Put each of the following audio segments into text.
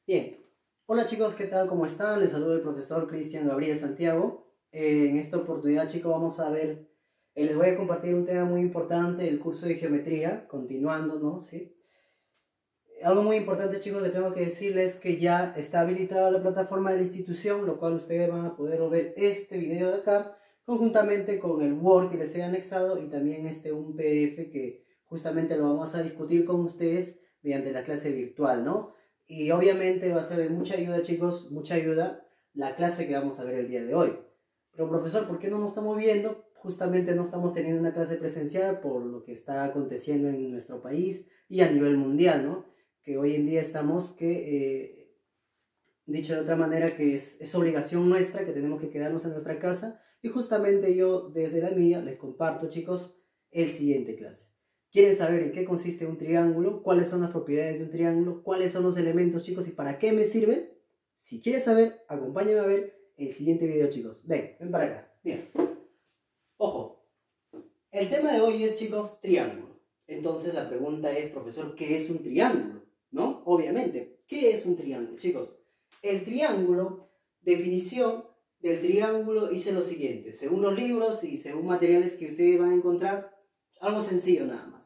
Bien, hola chicos, ¿qué tal? ¿Cómo están? Les saludo el profesor Cristian Gabriel Santiago. En esta oportunidad, chicos, vamos a ver, les voy a compartir un tema muy importante, el curso de geometría, continuando, ¿no? ¿Sí? Algo muy importante, chicos, que tengo que decirles que ya está habilitada la plataforma de la institución, lo cual ustedes van a poder ver este video de acá, conjuntamente con el Word que les he anexado y también un PDF que justamente lo vamos a discutir con ustedes mediante la clase virtual, ¿no? Y obviamente va a ser de mucha ayuda, chicos, mucha ayuda la clase que vamos a ver el día de hoy. Pero profesor, ¿por qué no nos estamos viendo? Justamente no estamos teniendo una clase presencial por lo que está aconteciendo en nuestro país y a nivel mundial, ¿no? Que hoy en día estamos dicho de otra manera, que es obligación nuestra, que tenemos que quedarnos en nuestra casa. Y justamente yo desde la mía les comparto, chicos, el siguiente clase. ¿Quieren saber en qué consiste un triángulo? ¿Cuáles son las propiedades de un triángulo? ¿Cuáles son los elementos, chicos? ¿Y para qué me sirven? Si quieres saber, acompáñame a ver el siguiente video, chicos. Ven para acá. Bien. Ojo. El tema de hoy es, chicos, triángulo. Entonces la pregunta es, profesor, ¿qué es un triángulo? ¿No? Obviamente, ¿qué es un triángulo, chicos? El triángulo, definición del triángulo dice lo siguiente, según los libros y según materiales que ustedes van a encontrar, algo sencillo nada más.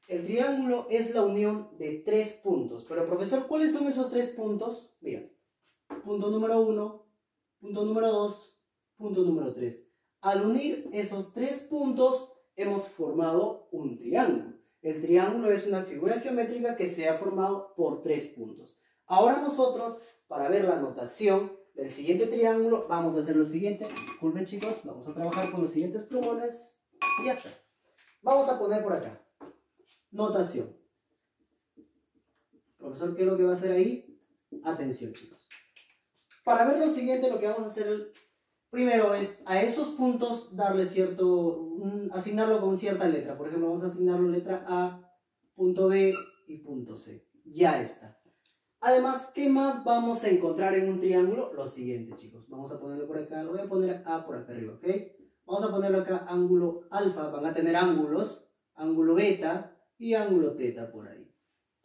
El triángulo es la unión de tres puntos. Pero, profesor, ¿cuáles son esos tres puntos? Mira, punto número 1, punto número 2, punto número 3. Al unir esos tres puntos, hemos formado un triángulo. El triángulo es una figura geométrica que se ha formado por tres puntos. Ahora nosotros, para ver la notación del siguiente triángulo, vamos a hacer lo siguiente. Disculpen, chicos, vamos a trabajar con los siguientes plumones y ya está. Vamos a poner por acá notación. Profesor, ¿qué es lo que va a hacer ahí? Atención, chicos. Para ver lo siguiente, lo que vamos a hacer primero es a esos puntos darle asignarlo con cierta letra. Por ejemplo, vamos a asignarlo letra A, punto B y punto C. Ya está. Además, ¿qué más vamos a encontrar en un triángulo? Lo siguiente, chicos. Vamos a ponerlo por acá. Lo voy a poner A por acá arriba, ¿ok? Vamos a ponerlo acá ángulo alfa. Van a tener ángulos. Ángulo beta y ángulo teta por ahí.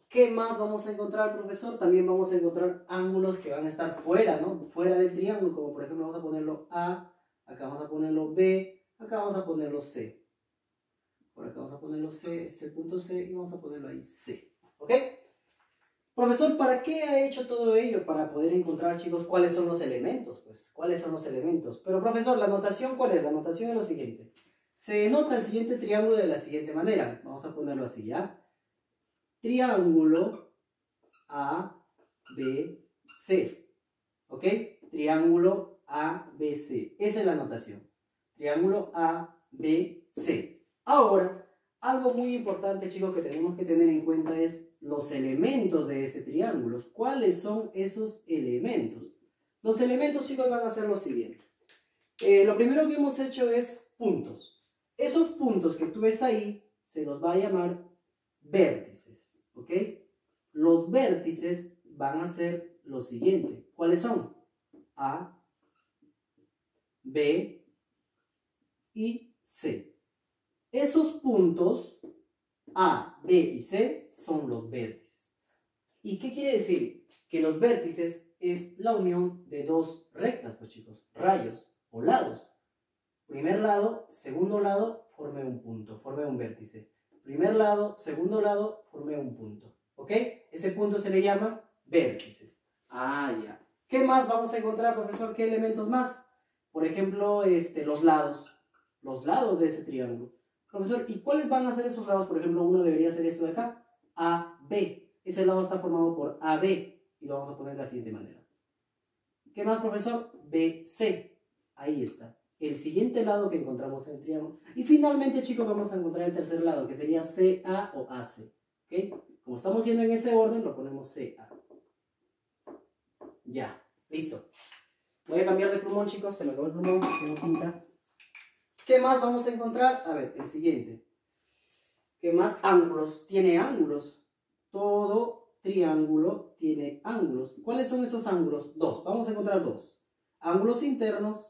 ¿Qué más vamos a encontrar, profesor? También vamos a encontrar ángulos que van a estar fuera, ¿no? Fuera del triángulo, como por ejemplo vamos a ponerlo A, acá vamos a ponerlo B, acá vamos a ponerlo C. Por acá vamos a ponerlo C, es el punto C, y vamos a ponerlo ahí C. ¿Ok? Profesor, ¿para qué ha hecho todo ello? Para poder encontrar, chicos, cuáles son los elementos, pues. ¿Cuáles son los elementos? Pero, profesor, ¿la notación cuál es? La notación es lo siguiente. Se nota el siguiente triángulo de la siguiente manera. Vamos a ponerlo así, ¿ya? Triángulo ABC, ¿ok? Triángulo ABC, esa es la notación. Triángulo ABC. Ahora, algo muy importante, chicos, que tenemos que tener en cuenta es los elementos de ese triángulo. ¿Cuáles son esos elementos? Los elementos, chicos, van a ser los siguientes. Lo primero que hemos hecho es puntos. Esos puntos que tú ves ahí se los va a llamar vértices, ¿ok? Los vértices van a ser lo siguiente. ¿Cuáles son? A, B y C. Esos puntos A, B y C son los vértices. ¿Y qué quiere decir? Que los vértices es la unión de dos rectas, pues chicos, rayos o lados. Primer lado, segundo lado, formé un punto, formé un vértice. Primer lado, segundo lado, formé un punto. ¿Ok? Ese punto se le llama vértices. Ah, ya. ¿Qué más vamos a encontrar, profesor? ¿Qué elementos más? Por ejemplo, los lados. Los lados de ese triángulo. Profesor, ¿y cuáles van a ser esos lados? Por ejemplo, uno debería ser esto de acá. AB. Ese lado está formado por AB. Y lo vamos a poner de la siguiente manera. ¿Qué más, profesor? BC. Ahí está. El siguiente lado que encontramos en el triángulo. Y finalmente, chicos, vamos a encontrar el tercer lado, que sería CA o AC. ¿Ok? Como estamos yendo en ese orden, lo ponemos CA. Ya, listo. Voy a cambiar de plumón, chicos. Se me acabó el plumón, tengo tinta. ¿Qué más vamos a encontrar? A ver, el siguiente. ¿Qué más? Ángulos. Tiene ángulos. Todo triángulo tiene ángulos. ¿Cuáles son esos ángulos? Dos. Vamos a encontrar dos. Ángulos internos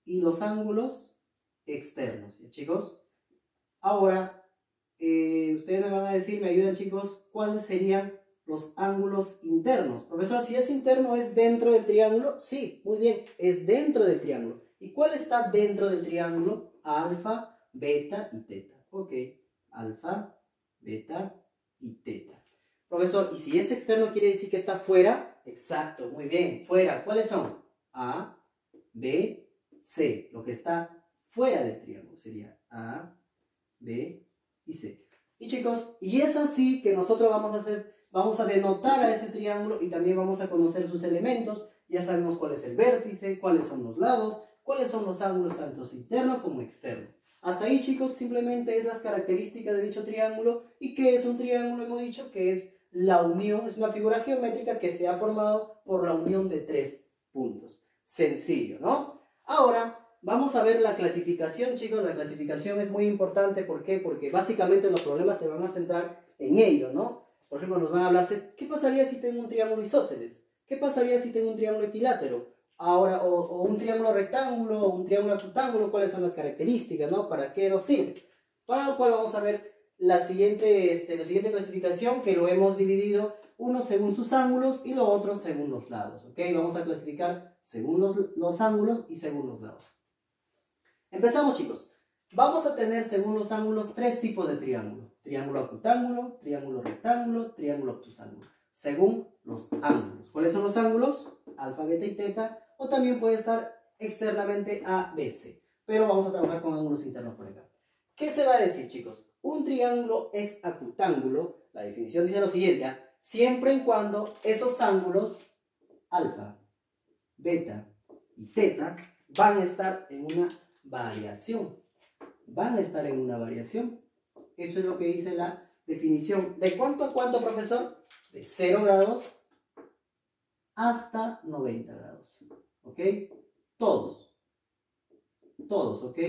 y los ángulos externos, ¿ya, chicos? Ahora, ustedes me van a decir, me ayudan, chicos, ¿cuáles serían los ángulos internos. Profesor, si es interno, ¿es dentro del triángulo? Sí, muy bien, es dentro del triángulo. ¿Y cuál está dentro del triángulo? Alfa, beta y teta. Ok, alfa, beta y teta. Profesor, ¿y si es externo quiere decir que está fuera? Exacto, muy bien, fuera. ¿Cuáles son? A, B, C. Lo que está fuera del triángulo sería A, B y C. Y chicos, y es así que nosotros vamos a denotar a ese triángulo y también vamos a conocer sus elementos. Ya sabemos cuál es el vértice, cuáles son los lados, cuáles son los ángulos tanto interno como externo. Hasta ahí, chicos, simplemente es las características de dicho triángulo. ¿Y qué es un triángulo? Hemos dicho que es la unión, es una figura geométrica que se ha formado por la unión de tres puntos. Sencillo, ¿no? Ahora vamos a ver la clasificación, chicos. La clasificación es muy importante. ¿Por qué? Porque básicamente los problemas se van a centrar en ello, ¿no? Por ejemplo, nos van a hablar, ¿qué pasaría si tengo un triángulo isósceles? ¿Qué pasaría si tengo un triángulo equilátero? Ahora, o un triángulo rectángulo, o un triángulo acutángulo, ¿cuáles son las características, no? ¿Para qué nos sirve? Para lo cual vamos a ver la siguiente clasificación, que lo hemos dividido uno según sus ángulos y lo otro según los lados, ¿ok? Vamos a clasificar según los ángulos y según los lados. Empezamos, chicos. Vamos a tener según los ángulos tres tipos de triángulo. Triángulo acutángulo, triángulo rectángulo, triángulo obtusángulo. Según los ángulos. ¿Cuáles son los ángulos? Alfa, beta y teta. O también puede estar externamente A, B, C. Pero vamos a trabajar con ángulos internos por acá. ¿Qué se va a decir, chicos? Un triángulo es acutángulo. La definición dice lo siguiente. Siempre y cuando esos ángulos, alfa, beta y teta, van a estar en una variación. Van a estar en una variación. Eso es lo que dice la definición. ¿De cuánto a cuánto, profesor? De 0 grados hasta 90 grados. ¿Ok? Todos. Todos, ¿ok?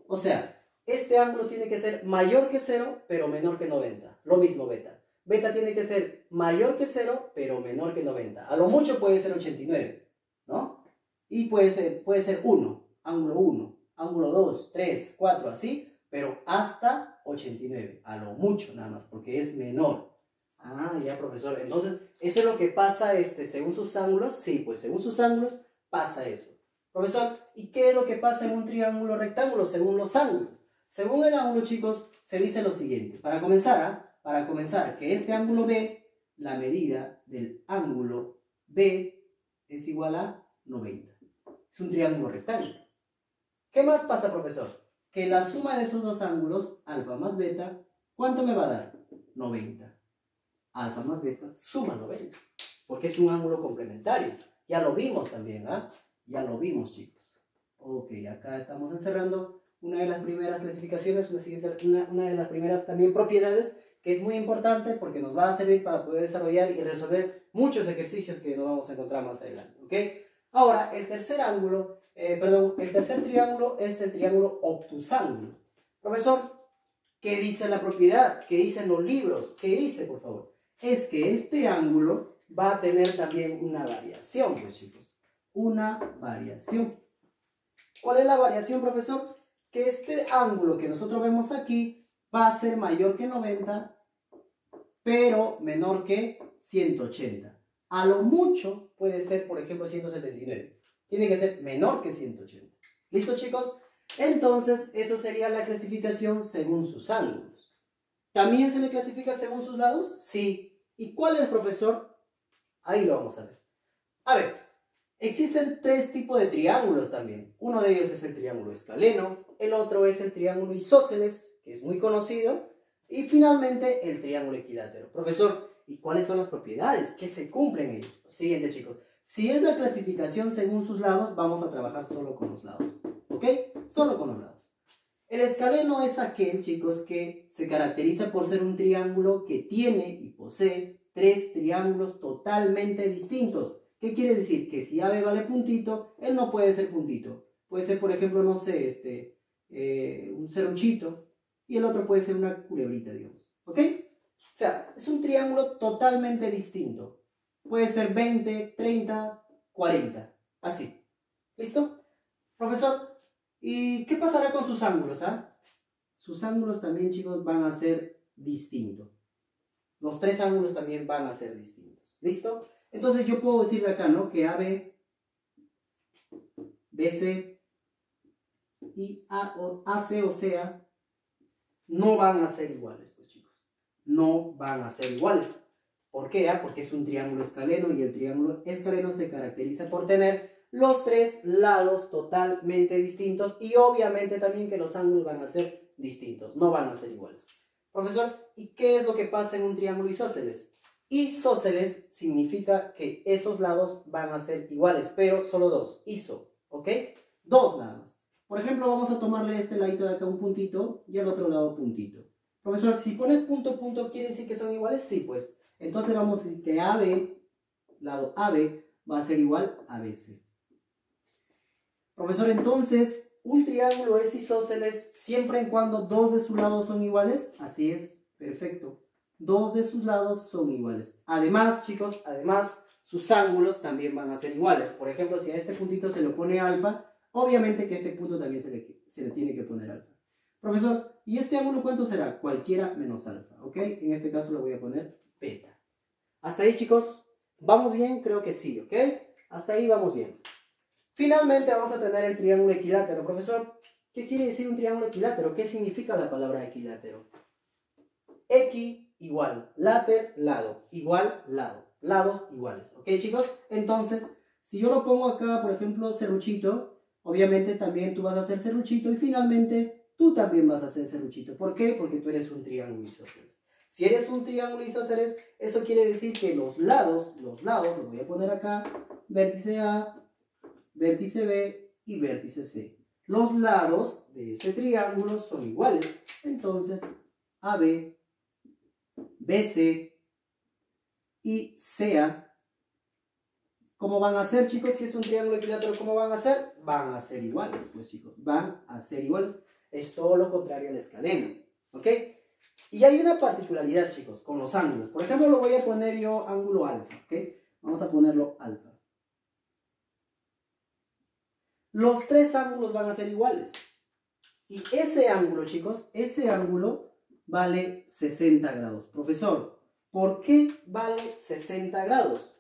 O sea, este ángulo tiene que ser mayor que 0, pero menor que 90. Lo mismo beta. Beta tiene que ser mayor que 0, pero menor que 90. A lo mucho puede ser 89, ¿no? Y puede ser 1, ángulo 1, ángulo 2, 3, 4, así, pero hasta 89. A lo mucho nada más, porque es menor. Ah, ya, profesor. Entonces, ¿eso es lo que pasa según sus ángulos? Sí, pues según sus ángulos pasa eso. Profesor, ¿y qué es lo que pasa en un triángulo rectángulo según los ángulos? Según el ángulo, chicos, se dice lo siguiente. Para comenzar, que este ángulo B, la medida del ángulo B es igual a 90. Es un triángulo rectángulo. ¿Qué más pasa, profesor? Que la suma de esos dos ángulos, alfa más beta, ¿cuánto me va a dar? 90. Alfa más beta suma 90. Porque es un ángulo complementario. Ya lo vimos también, ¿ah? Ya lo vimos, chicos. Ok, acá estamos encerrando una de las primeras clasificaciones, una de las primeras también propiedades, que es muy importante porque nos va a servir para poder desarrollar y resolver muchos ejercicios que nos vamos a encontrar más adelante, ¿ok? Ahora, el tercer triángulo es el triángulo obtusángulo. Profesor, ¿qué dice la propiedad? ¿Qué dicen los libros? ¿Qué dice, por favor? Es que este ángulo va a tener también una variación, pues, chicos. Una variación. ¿Cuál es la variación, profesor? Que este ángulo que nosotros vemos aquí va a ser mayor que 90, pero menor que 180. A lo mucho puede ser, por ejemplo, 179. Tiene que ser menor que 180. ¿Listo, chicos? Entonces, eso sería la clasificación según sus ángulos. ¿También se le clasifica según sus lados? Sí. ¿Y cuál es, profesor? Ahí lo vamos a ver. A ver, existen tres tipos de triángulos también. Uno de ellos es el triángulo escaleno, el otro es el triángulo isósceles, que es muy conocido, y finalmente el triángulo equilátero. Profesor, ¿y cuáles son las propiedades? ¿Qué se cumplen en ellos? Siguiente, chicos. Si es la clasificación según sus lados, vamos a trabajar solo con los lados. ¿Ok? Solo con los lados. El escaleno es aquel, chicos, que se caracteriza por ser un triángulo que tiene y posee tres triángulos totalmente distintos. ¿Qué quiere decir? Que si AB vale puntito, él no puede ser puntito. Puede ser, por ejemplo, no sé, un serruchito. Y el otro puede ser una culebrita, digamos. ¿Ok? O sea, es un triángulo totalmente distinto. Puede ser 20, 30, 40. Así. ¿Listo? Profesor, ¿y qué pasará con sus ángulos? Sus ángulos también, chicos, van a ser distintos. los tres ángulos también van a ser distintos. ¿Listo? Entonces yo puedo decir de acá, ¿no? Que AB, BC y AC o CA no van a ser iguales, pues chicos. No van a ser iguales. ¿Por qué? Porque es un triángulo escaleno y el triángulo escaleno se caracteriza por tener los tres lados totalmente distintos y obviamente también que los ángulos van a ser distintos, no van a ser iguales. Profesor, ¿y qué es lo que pasa en un triángulo isósceles? Isósceles significa que esos lados van a ser iguales, pero solo dos, iso, ¿ok? Dos nada más. Por ejemplo, vamos a tomarle este ladito de acá un puntito y al otro lado puntito. Profesor, si pones punto, punto, ¿quiere decir que son iguales? Sí, pues. Entonces vamos a decir que AB, lado AB, va a ser igual a BC. Profesor, entonces, ¿un triángulo es isósceles siempre y cuando dos de sus lados son iguales? Así es, perfecto. Dos de sus lados son iguales. Además, chicos, además, sus ángulos también van a ser iguales. Por ejemplo, si a este puntito se le pone alfa, obviamente que a este punto también se le tiene que poner alfa. Profesor, ¿y este ángulo cuánto será? Cualquiera menos alfa, ¿ok? En este caso le voy a poner beta. ¿Hasta ahí, chicos? ¿Vamos bien? Creo que sí, ¿ok? Hasta ahí vamos bien. Finalmente vamos a tener el triángulo equilátero. Profesor, ¿qué quiere decir un triángulo equilátero? ¿Qué significa la palabra equilátero? Equi igual, láter, lado, igual, lado, lados iguales. ¿Ok, chicos? Entonces, si yo lo pongo acá, por ejemplo, serruchito, obviamente también tú vas a hacer serruchito y finalmente tú también vas a hacer serruchito. ¿Por qué? Porque tú eres un triángulo isósceles. Si eres un triángulo isósceles, eso quiere decir que los lados, los voy a poner acá, vértice A, vértice B y vértice C. Los lados de ese triángulo son iguales. Entonces, AB, BC y CA, ¿cómo van a ser, chicos? Si es un triángulo equilátero, ¿cómo van a ser? Van a ser iguales, pues, chicos. Van a ser iguales. Es todo lo contrario al escaleno. ¿Ok? Y hay una particularidad, chicos, con los ángulos. Por ejemplo, lo voy a poner yo ángulo alfa. ¿Ok? Vamos a ponerlo alfa. Los tres ángulos van a ser iguales. Y ese ángulo, chicos, ese ángulo vale 60 grados. Profesor, ¿por qué vale 60 grados?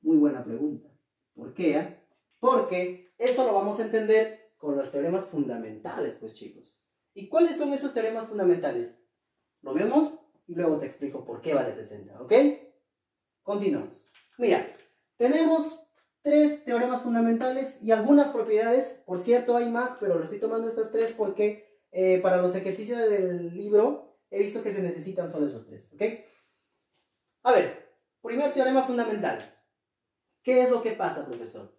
Muy buena pregunta. ¿Por qué? Porque eso lo vamos a entender con los teoremas fundamentales, pues, chicos. ¿Y cuáles son esos teoremas fundamentales? Lo vemos y luego te explico por qué vale 60, ¿ok? Continuamos. Mira, tenemos tres teoremas fundamentales y algunas propiedades. Por cierto, hay más, pero lo estoy tomando estas tres porque para los ejercicios del libro he visto que se necesitan solo esos tres, ¿ok? A ver, primer teorema fundamental. ¿Qué es lo que pasa, profesor?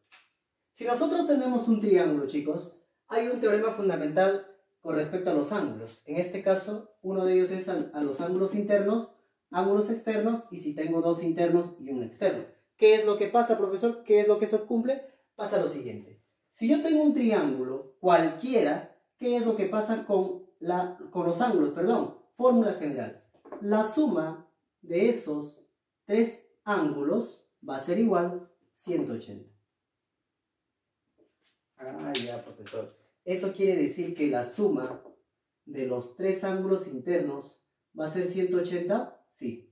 Si nosotros tenemos un triángulo, chicos, hay un teorema fundamental con respecto a los ángulos. En este caso, uno de ellos es a los ángulos internos, ángulos externos, y si tengo dos internos y un externo. ¿Qué es lo que pasa, profesor? ¿Qué es lo que eso cumple? Pasa lo siguiente. Si yo tengo un triángulo cualquiera, ¿qué es lo que pasa con los ángulos? Perdón, fórmula general. La suma de esos tres ángulos va a ser igual a 180. Ah, ya, profesor. Eso quiere decir que la suma de los tres ángulos internos va a ser 180. Sí.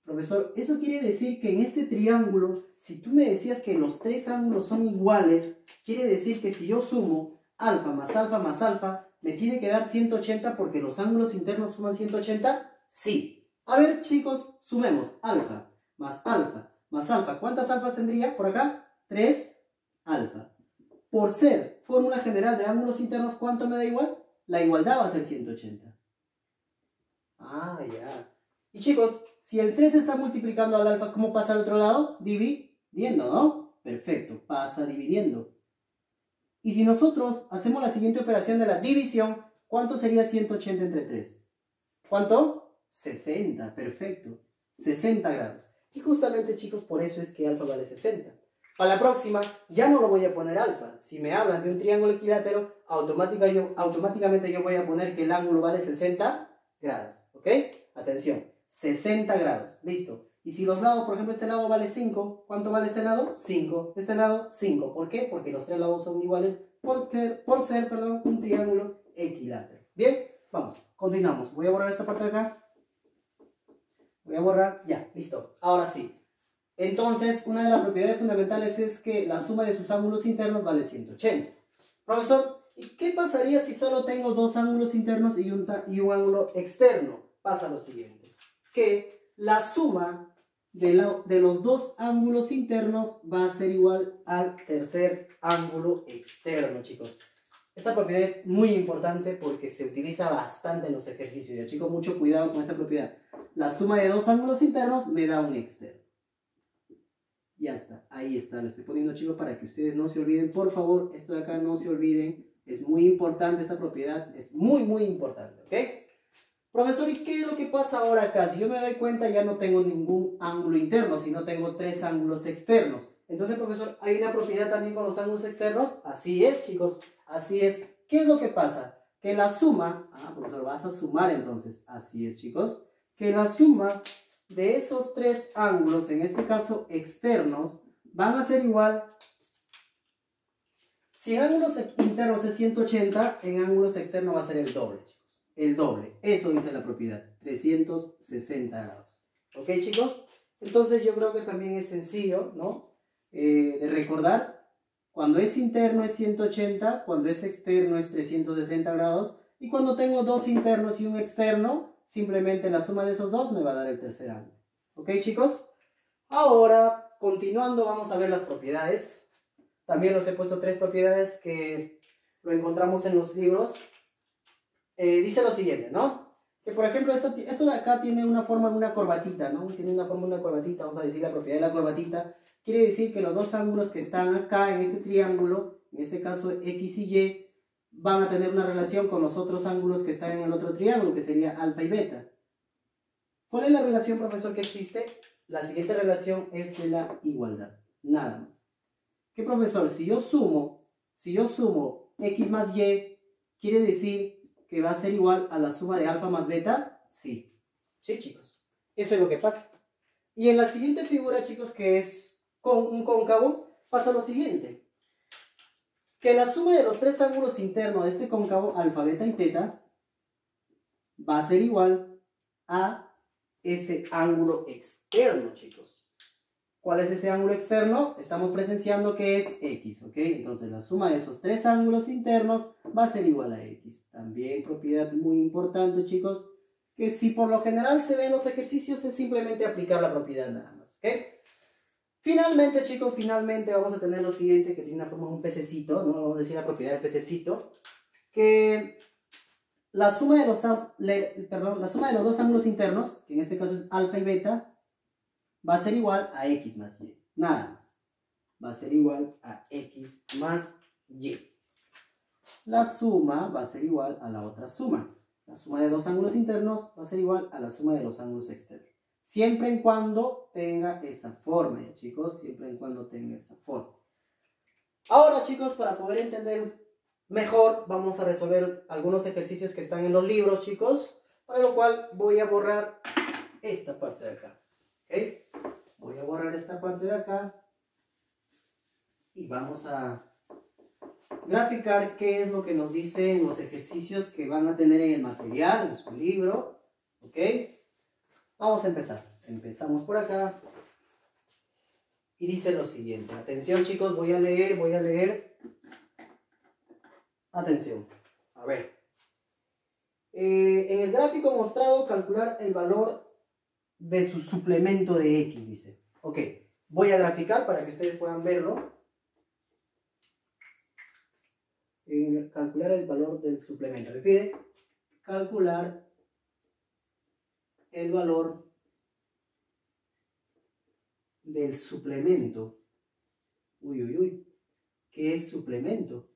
Profesor, eso quiere decir que en este triángulo, si tú me decías que los tres ángulos son iguales, quiere decir que si yo sumo alfa, me tiene que dar 180 porque los ángulos internos suman 180. Sí. A ver, chicos, sumemos alfa más alfa más alfa. ¿Cuántas alfas tendría por acá? 3 alfa. Por ser fórmula general de ángulos internos, ¿cuánto me da igual? La igualdad va a ser 180. Ah, ya. Y chicos, si el 3 está multiplicando al alfa, ¿cómo pasa al otro lado? Dividiendo, ¿no? Perfecto, pasa dividiendo. Y si nosotros hacemos la siguiente operación de la división, ¿cuánto sería 180 entre 3? ¿Cuánto? 60, perfecto. 60 grados. Y justamente, chicos, por eso es que alfa vale 60. Para la próxima, ya no lo voy a poner alfa. Si me hablan de un triángulo equilátero, automáticamente yo voy a poner que el ángulo vale 60 grados. ¿Ok? Atención, 60 grados. Listo. Y si los lados, por ejemplo, este lado vale 5, ¿cuánto vale este lado? 5. Este lado, 5. ¿Por qué? Porque los tres lados son iguales por ser un triángulo equilátero. Bien, vamos. continuamos. Voy a borrar esta parte de acá. Voy a borrar, ya, listo. Ahora sí. Entonces, una de las propiedades fundamentales es que la suma de sus ángulos internos vale 180. Profesor, ¿y qué pasaría si solo tengo dos ángulos internos y un ángulo externo? Pasa lo siguiente, que la suma de los dos ángulos internos va a ser igual al tercer ángulo externo, chicos. Esta propiedad es muy importante porque se utiliza bastante en los ejercicios. Ya, chicos, mucho cuidado con esta propiedad. La suma de dos ángulos internos me da un externo. Ya está, ahí está, lo estoy poniendo, chicos, para que ustedes no se olviden. Por favor, esto de acá no se olviden. Es muy importante esta propiedad, es muy, muy importante, ¿ok? Profesor, ¿y qué es lo que pasa ahora acá? Si yo me doy cuenta, ya no tengo ningún ángulo interno, sino tengo tres ángulos externos. Entonces, profesor, ¿hay una propiedad también con los ángulos externos? Así es, chicos, así es. ¿Qué es lo que pasa? Que la suma, profesor, vas a sumar entonces. Así es, chicos. Que la suma de esos tres ángulos, en este caso externos, van a ser igual. Si en ángulos internos es 180, en ángulos externos va a ser el doble, chicos. El doble. Eso dice la propiedad. 360 grados. ¿Ok, chicos? Entonces yo creo que también es sencillo, ¿no? De recordar. Cuando es interno es 180, cuando es externo es 360 grados. Y cuando tengo dos internos y un externo, simplemente la suma de esos dos me va a dar el tercer ángulo. ¿Ok, chicos? Ahora, continuando, vamos a ver las propiedades. También os he puesto tres propiedades que lo encontramos en los libros. Dice lo siguiente, ¿no? Que por ejemplo, esto de acá tiene una forma de una corbatita, ¿no? Tiene una forma de una corbatita, vamos a decir la propiedad de la corbatita. Quiere decir que los dos ángulos que están acá en este triángulo, en este caso X y Y, van a tener una relación con los otros ángulos que están en el otro triángulo, que sería alfa y beta. ¿Cuál es la relación, profesor, que existe? La siguiente relación es de la igualdad, nada más. ¿Qué, profesor? Si yo sumo X más Y, ¿quiere decir que va a ser igual a la suma de alfa más beta? Sí. Sí, chicos. Eso es lo que pasa. Y en la siguiente figura, chicos, que es con un cóncavo, pasa lo siguiente. Que la suma de los tres ángulos internos de este cóncavo, alfa, beta y teta, va a ser igual a ese ángulo externo, chicos. ¿Cuál es ese ángulo externo? Estamos presenciando que es X, ¿ok? Entonces la suma de esos tres ángulos internos va a ser igual a X. También propiedad muy importante, chicos, que si por lo general se ve en los ejercicios es simplemente aplicar la propiedad nada más, ¿ok? Finalmente, chicos, finalmente vamos a tener lo siguiente, que tiene una forma de un pececito, ¿no? Vamos a decir la propiedad del pececito, que la suma de los dos ángulos internos, que en este caso es alfa y beta, va a ser igual a X más Y. Nada más. Va a ser igual a X más Y. La suma va a ser igual a la otra suma. La suma de dos ángulos internos va a ser igual a la suma de los ángulos externos. Siempre y cuando tenga esa forma, chicos. Siempre y cuando tenga esa forma. Ahora, chicos, para poder entender mejor, vamos a resolver algunos ejercicios que están en los libros, chicos. Para lo cual voy a borrar esta parte de acá. ¿Ok? Voy a borrar esta parte de acá. Y vamos a graficar qué es lo que nos dicen los ejercicios que van a tener en el material, en su libro. ¿Ok? Vamos a empezar. Empezamos por acá. Y dice lo siguiente. Atención, chicos, voy a leer. Atención. A ver. En el gráfico mostrado, calcular el valor de su suplemento de X, dice. Ok. Voy a graficar para que ustedes puedan verlo. Calcular el valor del suplemento. Repite. Calcular el valor del suplemento. Uy. ¿Qué es suplemento?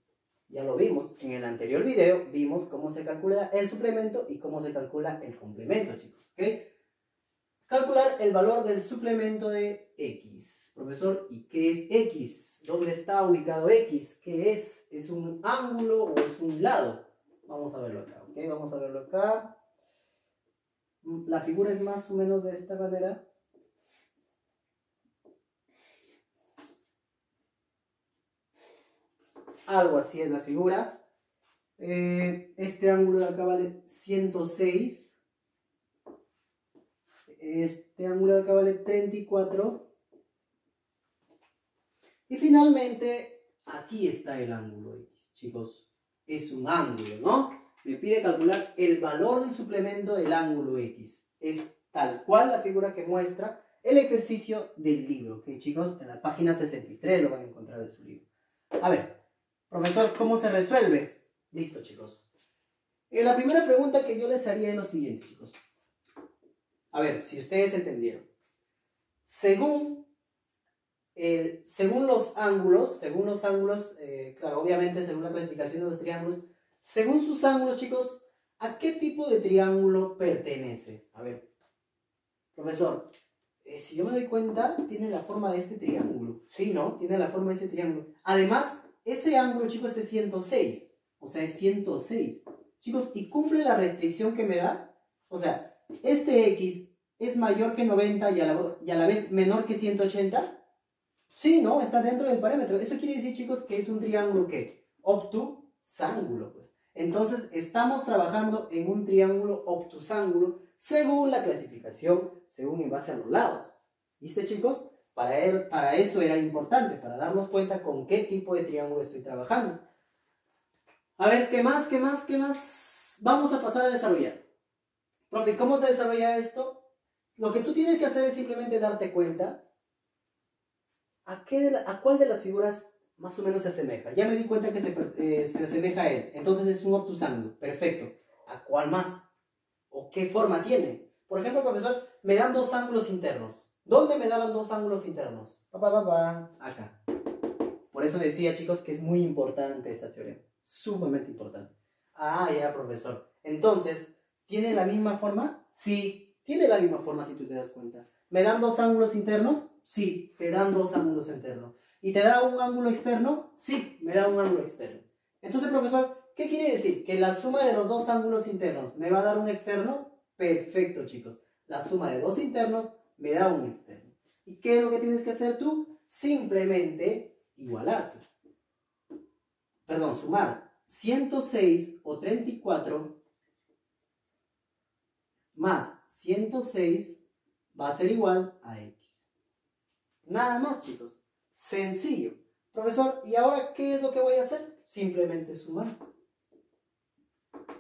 Ya lo vimos en el anterior video. Vimos cómo se calcula el suplemento y cómo se calcula el complemento, chicos. ¿Ok? Calcular el valor del suplemento de X. Profesor, ¿y qué es X? ¿Dónde está ubicado X? ¿Qué es? ¿Es un ángulo o es un lado? Vamos a verlo acá, ¿ok? Vamos a verlo acá. La figura es más o menos de esta manera. Algo así es la figura. Este ángulo de acá vale 106. Este ángulo de acá vale 34. Y finalmente, aquí está el ángulo X, chicos. Es un ángulo, ¿no? Me pide calcular el valor del suplemento del ángulo X. Es tal cual la figura que muestra el ejercicio del libro, ¿ok, chicos? En la página 63 lo van a encontrar en su libro. A ver, profesor, ¿cómo se resuelve? Listo, chicos. La primera pregunta que yo les haría es lo siguiente, chicos. A ver, si ustedes entendieron. Según los ángulos, claro, obviamente según la clasificación de los triángulos, según sus ángulos, chicos, ¿a qué tipo de triángulo pertenece? A ver, profesor, si yo me doy cuenta, tiene la forma de este triángulo. Sí, ¿no? Tiene la forma de este triángulo. Además, ese ángulo, chicos, es 106. O sea, es 106. Chicos, ¿y cumple la restricción que me da? O sea, este X es mayor que 90 y a la vez menor que 180. Sí, ¿no? Está dentro del parámetro. Eso quiere decir, chicos, que es un triángulo que obtusángulo, pues. Entonces, estamos trabajando en un triángulo obtusángulo según la clasificación, según en base a los lados. ¿Viste, chicos? Para eso era importante, para darnos cuenta con qué tipo de triángulo estoy trabajando. A ver, ¿qué más? Vamos a pasar a desarrollar. Profe, ¿cómo se desarrolla esto? Lo que tú tienes que hacer es simplemente darte cuenta a cuál de las figuras más o menos se asemeja. Ya me di cuenta que se asemeja a él. Entonces es un obtusángulo. Perfecto. ¿A cuál más? ¿O qué forma tiene? Por ejemplo, profesor, me dan dos ángulos internos. ¿Dónde me daban dos ángulos internos? Acá. Por eso decía, chicos, que es muy importante esta teorema. Sumamente importante. Ah, ya, profesor. Entonces, ¿tiene la misma forma? Sí, tiene la misma forma si tú te das cuenta. ¿Me dan dos ángulos internos? Sí, te dan dos ángulos internos. ¿Y te da un ángulo externo? Sí, me da un ángulo externo. Entonces, profesor, ¿qué quiere decir? ¿Que la suma de los dos ángulos internos me va a dar un externo? Perfecto, chicos. La suma de dos internos me da un externo. ¿Y qué es lo que tienes que hacer tú? Simplemente igualar. Perdón, sumar 106 o 34 más 106 va a ser igual a X. Nada más, chicos. Sencillo. Profesor, ¿y ahora qué es lo que voy a hacer? Simplemente sumar.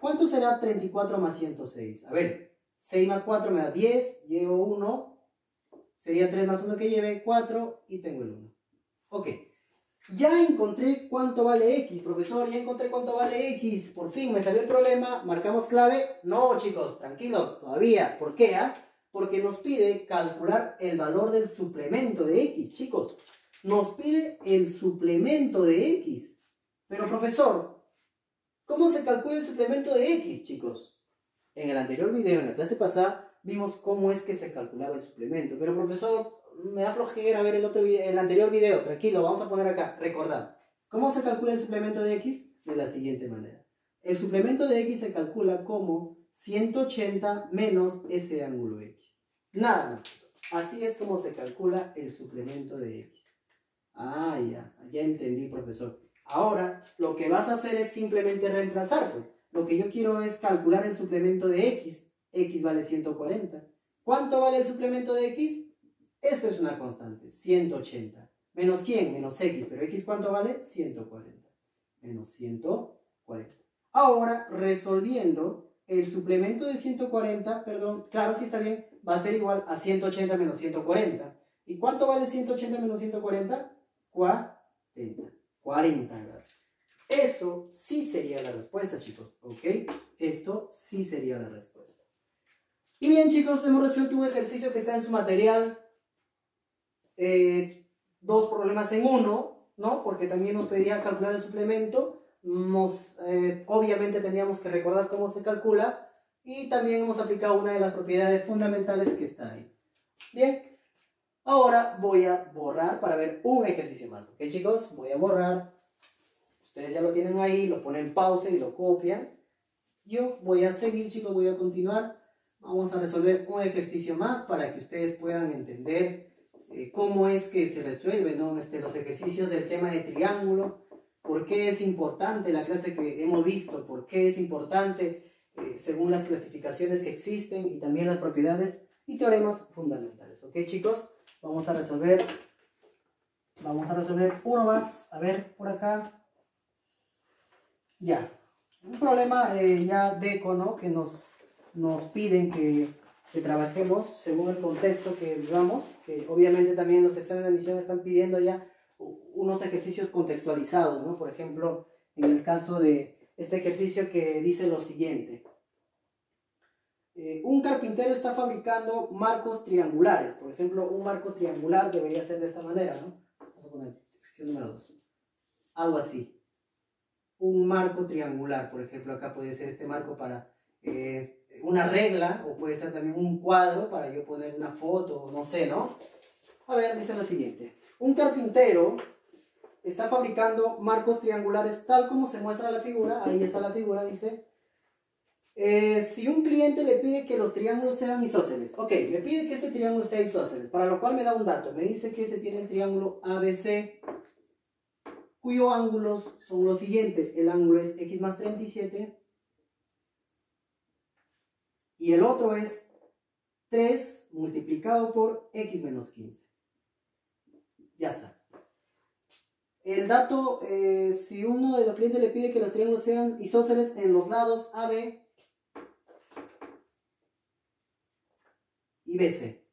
¿Cuánto será 34 más 106? A ver, 6 más 4 me da 10, llevo 1. Sería 3 más 1 que lleve 4 y tengo el 1. Ok. Ya encontré cuánto vale X, profesor. Ya encontré cuánto vale X. Por fin me salió el problema. ¿Marcamos clave? No, chicos, tranquilos, todavía. ¿Por qué? Porque nos pide calcular el valor del suplemento de X, chicos. Nos pide el suplemento de X. Pero, profesor, ¿cómo se calcula el suplemento de X, chicos? En el anterior video, en la clase pasada, vimos cómo es que se calculaba el suplemento. Pero, profesor, me da flojera ver el anterior video. Tranquilo, vamos a poner acá. Recordad, ¿cómo se calcula el suplemento de X? De la siguiente manera. El suplemento de X se calcula como 180 menos ese ángulo X. Nada más, chicos. Así es como se calcula el suplemento de X. Ah, ya entendí, profesor. Ahora, lo que vas a hacer es simplemente reemplazar, pues. Lo que yo quiero es calcular el suplemento de X. X vale 140. ¿Cuánto vale el suplemento de X? Esto es una constante, 180. ¿Menos quién? Menos X. ¿Pero X cuánto vale? 140. Menos 140. Ahora, resolviendo, el suplemento de 140, perdón, claro, sí está bien, va a ser igual a 180 menos 140. ¿Y cuánto vale 180 menos 140? 40. 40 grados. Eso sí sería la respuesta, chicos, ¿ok? Esto sí sería la respuesta. Y bien, chicos, hemos resuelto un ejercicio que está en su material. Dos problemas en uno, ¿no? Porque también nos pedía calcular el suplemento. Obviamente teníamos que recordar cómo se calcula. Y también hemos aplicado una de las propiedades fundamentales que está ahí. Bien. Ahora voy a borrar para ver un ejercicio más. ¿Ok, chicos? Voy a borrar. Ustedes ya lo tienen ahí, lo ponen en pausa y lo copian. Yo voy a seguir, chicos, voy a continuar. Vamos a resolver un ejercicio más para que ustedes puedan entender cómo es que se resuelven, ¿no? Los ejercicios del tema de triángulo. por qué es importante la clase que hemos visto, por qué es importante según las clasificaciones que existen y también las propiedades y teoremas fundamentales. ¿Ok, chicos? Vamos a resolver uno más. A ver, por acá. Ya. Un problema ya deco, ¿no? Que nos piden que trabajemos según el contexto que vivamos, que obviamente también los exámenes de admisión están pidiendo ya unos ejercicios contextualizados, ¿no? Por ejemplo, en el caso de este ejercicio que dice lo siguiente. Un carpintero está fabricando marcos triangulares. Por ejemplo, un marco triangular debería ser de esta manera, ¿no? Vamos a poner ejercicio número 2. Algo así. Un marco triangular, por ejemplo, acá puede ser este marco para una regla, o puede ser también un cuadro para yo poner una foto, no sé, ¿no? A ver, dice lo siguiente. Un carpintero está fabricando marcos triangulares tal como se muestra la figura. Ahí está la figura, dice. Si un cliente le pide que los triángulos sean isósceles, ok, me pide que este triángulo sea isósceles, para lo cual me da un dato, me dice que se tiene el triángulo ABC, cuyos ángulos son los siguientes. El ángulo es x más 37 y el otro es 3 multiplicado por x menos 15. Ya está. El dato, si uno de los clientes le pide que los triángulos sean isósceles en los lados AB y BC.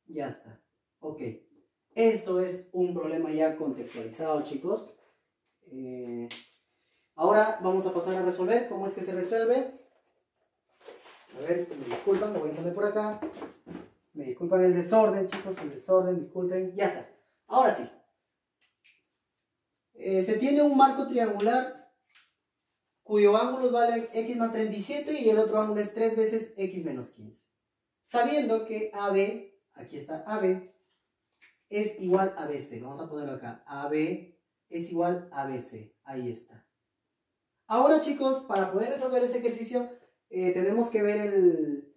Ya está. Ok. Esto es un problema ya contextualizado, chicos. Ahora vamos a pasar a resolver. ¿Cómo es que se resuelve? A ver, me disculpan, lo voy a poner por acá. Me disculpan el desorden, chicos, el desorden, disculpen. Ya está. Ahora sí. Se tiene un marco triangular cuyo ángulo vale x más 37 y el otro ángulo es 3 veces x menos 15. Sabiendo que AB, aquí está AB, es igual a BC. Vamos a ponerlo acá. AB es igual a BC. Ahí está. Ahora, chicos, para poder resolver ese ejercicio, tenemos que ver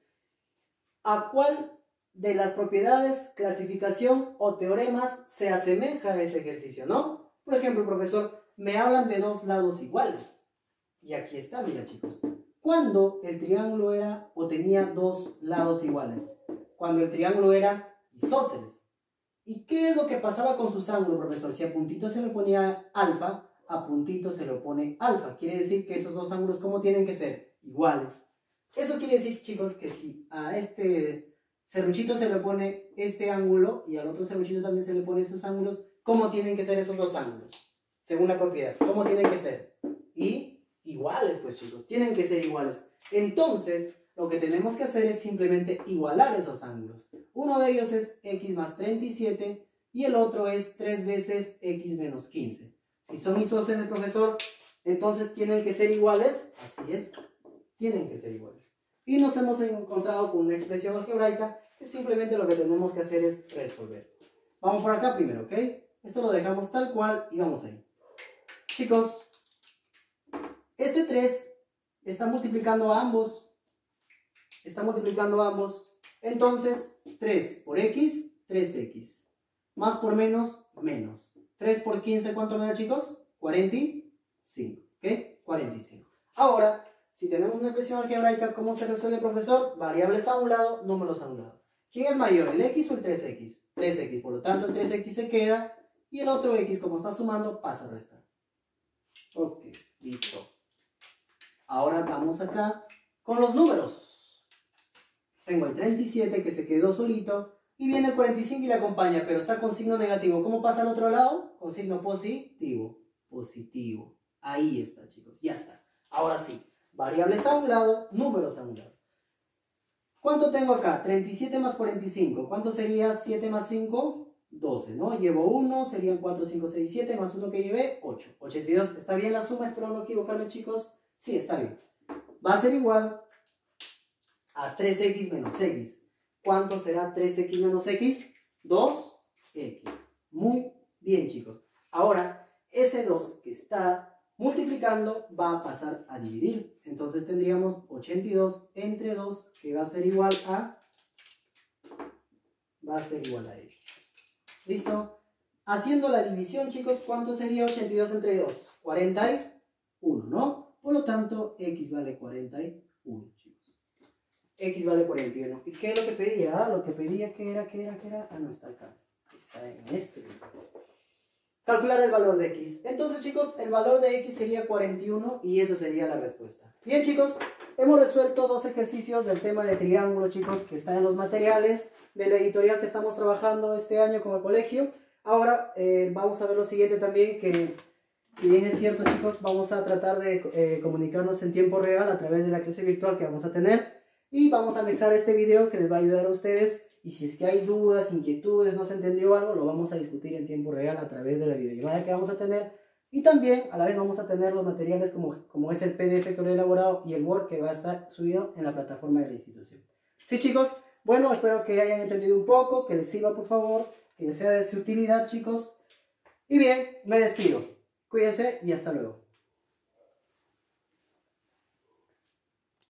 a cuál de las propiedades, clasificación o teoremas se asemeja a ese ejercicio, ¿no? Por ejemplo, profesor, me hablan de dos lados iguales. Y aquí está, mira, chicos. Cuando el triángulo era o tenía dos lados iguales. Cuando el triángulo era isósceles. ¿Y qué es lo que pasaba con sus ángulos, profesor? Si a puntito se le ponía alfa, a puntito se le pone alfa. Quiere decir que esos dos ángulos, ¿cómo tienen que ser? Iguales. Eso quiere decir, chicos, que si a este serruchito se le pone este ángulo y al otro serruchito también se le pone estos ángulos, ¿cómo tienen que ser esos dos ángulos? Según la propiedad, ¿cómo tienen que ser? Y iguales, pues, chicos, tienen que ser iguales. Entonces, lo que tenemos que hacer es simplemente igualar esos ángulos. Uno de ellos es x más 37 y el otro es 3 veces x menos 15. Si son isósceles, profesor, entonces tienen que ser iguales. Así es, tienen que ser iguales. Y nos hemos encontrado con una expresión algebraica que simplemente lo que tenemos que hacer es resolver. Vamos por acá primero, ¿ok? Esto lo dejamos tal cual y vamos ahí. Chicos, este 3 está multiplicando a ambos. Entonces, 3 por x, 3x. Más por menos, menos. 3 por 15, ¿cuánto me da, chicos? 45. ¿Ok? 45. Ahora, si tenemos una expresión algebraica, ¿cómo se resuelve, profesor? Variables a un lado, números a un lado. ¿Quién es mayor, el x o el 3x? 3x. Por lo tanto, el 3x se queda y el otro x, como está sumando, pasa a restar. Ok, listo. Ahora vamos acá con los números. Tengo el 37 que se quedó solito y viene el 45 y le acompaña, pero está con signo negativo. ¿Cómo pasa al otro lado? Con signo positivo. Positivo. Ahí está, chicos. Ya está. Ahora sí. Variables a un lado, números a un lado. ¿Cuánto tengo acá? 37 más 45. ¿Cuánto sería 7 más 5? 12, ¿no? Llevo 1, serían 4, 5, 6, 7, más 1 que llevé, 8. 82. ¿Está bien la suma? Espero no equivocarme, chicos. Sí, está bien. Va a ser igual a 3x menos x. ¿Cuánto será 3x menos x? 2x. Muy bien, chicos. Ahora, ese 2 que está multiplicando va a pasar a dividir. Entonces tendríamos 82 entre 2, que va a ser igual a... x. ¿Listo? haciendo la división, chicos, ¿cuánto sería 82 entre 2? 41, ¿no? Por lo tanto, x vale 41, chicos. X vale 41. ¿Y qué es lo que pedía? Lo que pedía, ¿qué era? Ah, no, está acá. Está en este. Calcular el valor de x. Entonces, chicos, el valor de x sería 41 y eso sería la respuesta. Bien, chicos, hemos resuelto dos ejercicios del tema de triángulo, chicos, que está en los materiales de la editorial que estamos trabajando este año con el colegio. Ahora vamos a ver lo siguiente también, que si bien es cierto, chicos, vamos a tratar de comunicarnos en tiempo real a través de la clase virtual que vamos a tener. Y vamos a anexar este video que les va a ayudar a ustedes. Y si es que hay dudas, inquietudes, no se entendió algo, lo vamos a discutir en tiempo real a través de la videollamada que vamos a tener. Y también a la vez vamos a tener los materiales como es el PDF que lo he elaborado y el Word que va a estar subido en la plataforma de la institución. Sí, chicos, bueno, espero que hayan entendido un poco, que les sirva por favor, que les sea de su utilidad, chicos. Y bien, me despido. Cuídense y hasta luego.